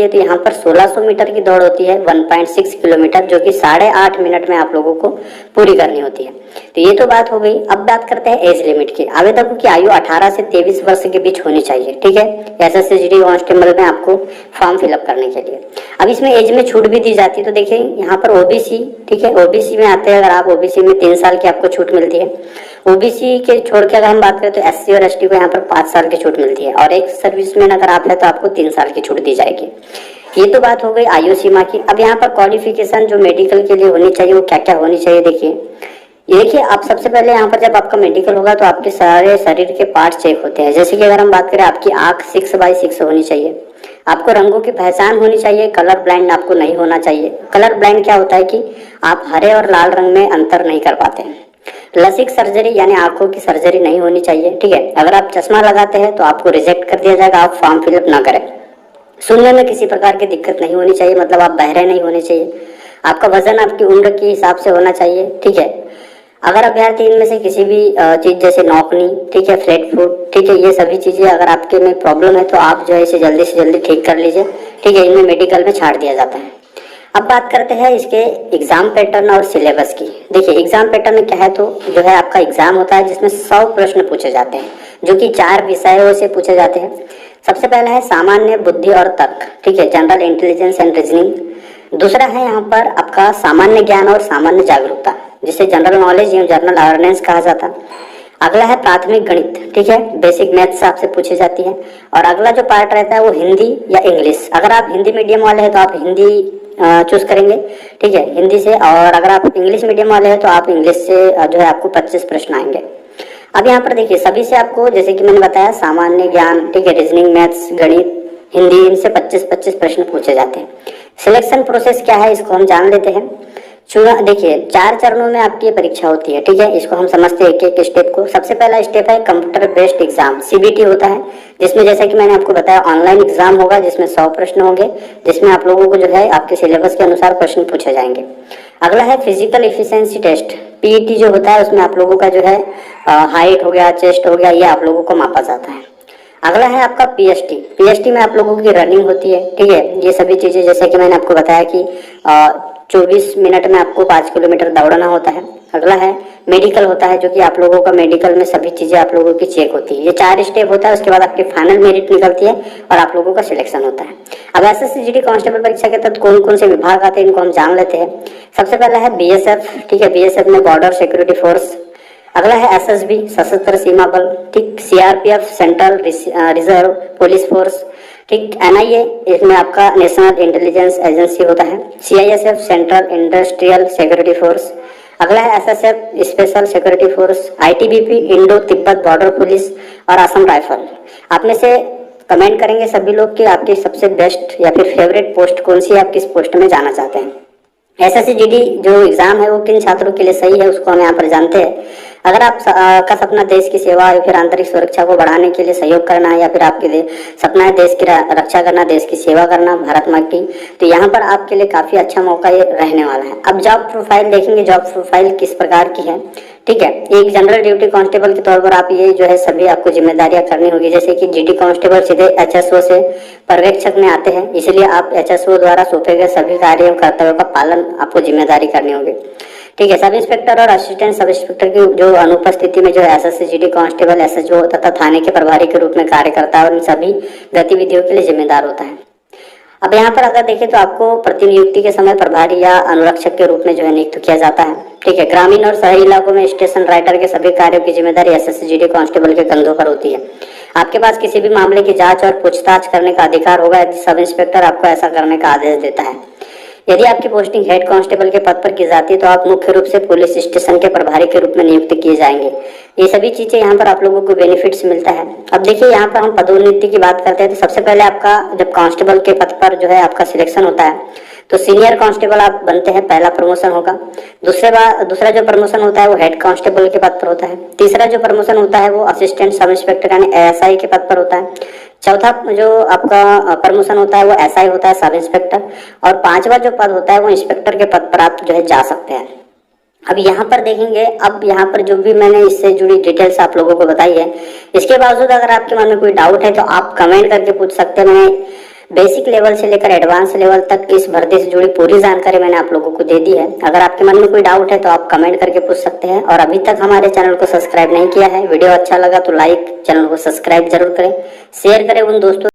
तो यहाँ पर 1600 मीटर की दौड़ होती है, 1.6 किलोमीटर, जो कि 8.5 मिनट में आप लोगों को पूरी करनी होती है। तो ये तो बात हो गई। अब बात करते हैं एज लिमिट की। आवेदकों की आयु 18 से 23 वर्ष के बीच होनी चाहिए, ठीक है, एसएससी कांस्टेबल में आपको फॉर्म फिलअप करने के लिए। अब इसमें एज में छूट भी दी जाती है। तो देखिए यहाँ पर ओबीसी, ठीक है, ओबीसी में आते हैं, अगर आप ओबीसी में 3 साल की आपको छूट मिलती है। ओबीसी के छोड़ के अगर हम बात करें तो एससी और एसटी को यहाँ पर 5 साल की छूट मिलती है, और एक सर्विसमैन अगर आप है तो आपको 3 साल की छूट दी जाएगी। ये तो बात हो गई आयु सीमा की। अब यहाँ पर क्वालिफिकेशन जो मेडिकल के लिए होनी चाहिए वो क्या क्या होनी चाहिए, देखिए ये देखिए आप सबसे पहले यहाँ पर जब आपका मेडिकल होगा तो आपके सारे शरीर के पार्ट चेक होते हैं। जैसे कि अगर हम बात करें, आपकी आंख 6/6 होनी चाहिए, आपको रंगों की पहचान होनी चाहिए, कलर ब्लाइंड आपको नहीं होना चाहिए। कलर ब्लाइंड क्या होता है कि आप हरे और लाल रंग में अंतर नहीं कर पाते हैं। लसिक सर्जरी यानी आंखों की सर्जरी नहीं होनी चाहिए, ठीक है। अगर आप चश्मा लगाते हैं तो आपको रिजेक्ट कर दिया जाएगा, आप फॉर्म फिलअप ना करें। सुनने में किसी प्रकार की दिक्कत नहीं होनी चाहिए, मतलब आप बहरे नहीं होने चाहिए। आपका वजन आपकी उम्र के हिसाब से होना चाहिए, ठीक है। अगर अभ्यर्थी इनमें से किसी भी चीज जैसे नौकनी, ठीक है, फ्लैट फूड, ठीक है, ये सभी चीजें अगर आपके में प्रॉब्लम है तो आप जो है इसे जल्दी से जल्दी ठीक कर लीजिए, ठीक है। इनमें मेडिकल में छाड़ दिया जाता है। अब बात करते हैं इसके एग्जाम पैटर्न और सिलेबस की। देखिए एग्जाम पैटर्न में क्या है, तो जो है आपका एग्जाम होता है जिसमें 100 प्रश्न पूछे जाते हैं, जो कि 4 विषयों से पूछे जाते हैं। सबसे पहला है सामान्य बुद्धि और तर्क, ठीक है, जनरल इंटेलिजेंस एंड रीजनिंग। दूसरा है यहाँ पर आपका सामान्य ज्ञान और सामान्य जागरूकता, जिसे जनरल नॉलेज या जनरल अवेयरनेस कहा जाता है। अगला है प्राथमिक गणित, ठीक है, बेसिक मैथ्स आपसे पूछी जाती है। और अगला जो पार्ट रहता है वो हिंदी या इंग्लिश। अगर आप हिंदी मीडियम वाले हैं तो आप हिंदी चूज करेंगे, ठीक है, हिंदी से। और अगर आप इंग्लिश मीडियम वाले हैं तो आप इंग्लिश से जो है आपको 25 प्रश्न आएंगे। अब यहाँ पर देखिए सभी से आपको, जैसे कि मैंने बताया, सामान्य ज्ञान, ठीक है, रीजनिंग, मैथ्स, गणित, हिंदी, इनसे 25-25 प्रश्न पूछे जाते हैं। सिलेक्शन प्रोसेस क्या है इसको हम जान लेते हैं। चुना देखिए 4 चरणों में आपकी ये परीक्षा होती है, ठीक है। इसको हम समझते हैं एक एक स्टेप को। सबसे पहला स्टेप है कंप्यूटर बेस्ड एग्जाम, सीबीटी होता है, जिसमें जैसे कि मैंने आपको बताया ऑनलाइन एग्जाम होगा, जिसमें 100 प्रश्न होंगे, जिसमें आप लोगों को जो है आपके सिलेबस के अनुसार प्रश्न पूछे जाएंगे। अगला है फिजिकल एफिशिएंसी टेस्ट, पीईटी जो होता है, उसमें आप लोगों का जो है हाइट हो गया, चेस्ट हो गया, ये आप लोगों को मापा जाता है। अगला है आपका पीएसटी, पीएसटी में आप लोगों की रनिंग होती है, ठीक है। ये सभी चीजें जैसे कि मैंने आपको बताया कि 24 मिनट में आपको 5 किलोमीटर दौड़ना होता है। अगला है मेडिकल होता है, जो कि आप लोगों का मेडिकल में सभी चीजें आप लोगों की चेक होती है। ये 4 स्टेप होता है, उसके बाद आपकी फाइनल मेरिट निकलती है और आप लोगों का सिलेक्शन होता है। अब एसएससी जीडी कांस्टेबल परीक्षा के तहत कौन कौन से विभाग आते हैं इनको हम जान लेते हैं। सबसे पहला है बीएसएफ, ठीक है, बीएसएफ में बॉर्डर सिक्योरिटी फोर्स। अगला है एसएसबी, सशस्त्र सीमा बल, ठीक, CRPF, central reserve police force, ठीक, एनआईए, इसमें आपका नेशनल इंटेलिजेंस एजेंसी होता है। CISF, central industrial security force. अगला है SSF, special security force. ITBP, Indo Tibet border police और असम राइफल। आप में से कमेंट करेंगे सभी लोग कि आपकी सबसे बेस्ट या फिर फेवरेट पोस्ट कौन सी है, आप किस पोस्ट में जाना चाहते हैं। एसएससी जीडी जो एग्जाम है वो किन छात्रों के लिए सही है उसको हम यहाँ पर जानते हैं। अगर आप का सपना देश की सेवा या फिर आंतरिक सुरक्षा को बढ़ाने के लिए सहयोग करना है, या फिर आपके सपना है देश की रक्षा करना, देश की सेवा करना, भारत माँ की, तो यहाँ पर आपके लिए काफी अच्छा मौका ये रहने वाला है। अब जॉब प्रोफाइल देखेंगे, जॉब प्रोफाइल किस प्रकार की है, ठीक है। एक जनरल ड्यूटी कांस्टेबल के तौर पर आप ये जो है सभी आपको जिम्मेदारियां करनी होगी। जैसे कि जीडी कांस्टेबल सीधे एचएसओ से पर्यवेक्षक में आते हैं, इसलिए आप एचएसओ द्वारा सौंपे गए सभी कार्यों कर्तव्यों का पालन आपको जिम्मेदारी करनी होगी, ठीक है। सब इंस्पेक्टर और असिस्टेंट सब इंस्पेक्टर की जो अनुपस्थिति में जो एसएससी जीडी कांस्टेबल एसएचओ तथा थाने के प्रभारी के रूप में कार्य करता है और इन सभी गतिविधियों के लिए जिम्मेदार होता है। अब यहाँ पर अगर देखें तो आपको प्रतिनियुक्ति के समय प्रभारी या अनुरक्षक के रूप में जो है नियुक्त किया जाता है, ठीक है। ग्रामीण और शहरी इलाकों में स्टेशन राइटर के सभी कार्यों की जिम्मेदारी एसएससी जीडी कांस्टेबल के कंधों पर होती है। आपके पास किसी भी मामले की जांच और पूछताछ करने का अधिकार होगा यदि सब इंस्पेक्टर आपको ऐसा करने का आदेश देता है। यदि आपकी पोस्टिंग हेड कांस्टेबल के पद पर की जाती है तो आप मुख्य रूप से पुलिस स्टेशन के प्रभारी के रूप में नियुक्त किए जाएंगे। ये सभी चीजें यहाँ पर आप लोगों को बेनिफिट्स मिलता है। अब देखिए यहाँ पर हम पदोन्नति की बात करते हैं तो सबसे पहले आपका जब कांस्टेबल के पद पर जो है आपका सिलेक्शन होता है तो सीनियर कांस्टेबल आप बनते हैं, पहला प्रमोशन होगा। दूसरा जो प्रमोशन होता है वो हेड कांस्टेबल के पद पर होता है। तीसरा जो प्रमोशन होता है वो असिस्टेंट सब इंस्पेक्टर यानी एएसआई के पद पर होता है। चौथा जो आपका प्रमोशन होता है वो एसआई होता है, सब इंस्पेक्टर। और 5वां जो पद होता है वो इंस्पेक्टर के पद पर आप जो है जा सकते हैं। अब यहाँ पर देखेंगे, अब यहाँ पर जो भी मैंने इससे जुड़ी डिटेल्स आप लोगों को बताई है, इसके बावजूद अगर आपके मन में कोई डाउट है तो आप कमेंट करके पूछ सकते हैं। बेसिक लेवल से लेकर एडवांस लेवल तक इस भर्ती से जुड़ी पूरी जानकारी मैंने आप लोगों को दे दी है। अगर आपके मन में कोई डाउट है तो आप कमेंट करके पूछ सकते हैं। और अभी तक हमारे चैनल को सब्सक्राइब नहीं किया है, वीडियो अच्छा लगा तो लाइक, चैनल को सब्सक्राइब जरूर करें, शेयर करें उन दोस्तों